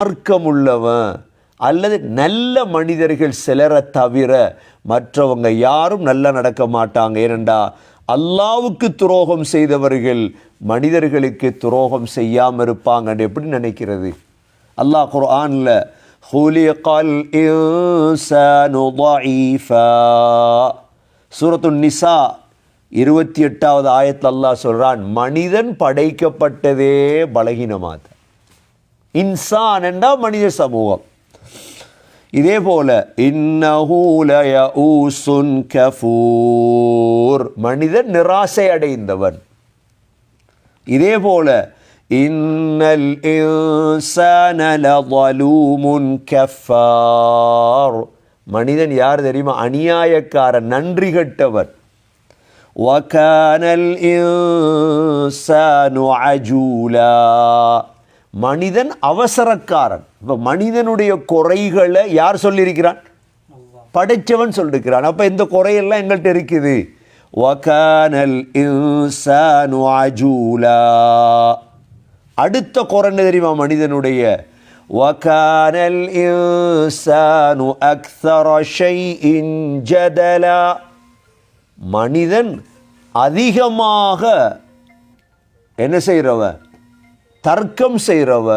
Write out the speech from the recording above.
மார்க்கமுள்ளவன் அல்லது நல்ல மனிதர்கள் சிலரை தவிர மற்றவங்க யாரும் நல்லா நடக்க மாட்டாங்க. ஏனெண்டா அல்லாவுக்கு துரோகம் செய்தவர்கள் மனிதர்களுக்கு துரோகம் செய்யாமல் இருப்பாங்கன்னு எப்படி நினைக்கிறது? அல்லாஹ் குர்ஆன்ல ஹுலிகல் இன்சானு ضعீஃபா சூரத்துன் நிசா 28வது ஆயத்தில் அல்லாஹ் சொல்றான், மனிதன் படைக்கப்பட்டதே பலகீனமாக. இன்சான் என்றா மனித சமூகம். இதே போல இன்னஹு லயஊசுன் கஃபூர், மனிதன் நிராசை அடைந்தவன். இதே போல இன்னல் இன்சான லஸலூமுன் கஃபார், மனிதன் யார் தெரியுமா? அநியாயக்காரன், நன்றி கெட்டவன். வகானல் இன்சானு அஜூலா, மனிதன் அவசரக்காரன். இப்போ மனிதனுடைய குறைகளை யார் சொல்லியிருக்கிறான்? படைச்சவன் சொல்லியிருக்கிறான். அப்போ இந்த குறையெல்லாம் எங்கள்கிட்ட இருக்குது. வகானல் இன்சானு அஜூலா. அடுத்த குறை தெரியுமா மனிதனுடைய? வகானல் இன்சானு அக்ஸர ஷைஇன் ஜதலா, மனிதன் அதிகமாக என்ன செய்கிறவன்? தர்க்கம் செய்கிறவ.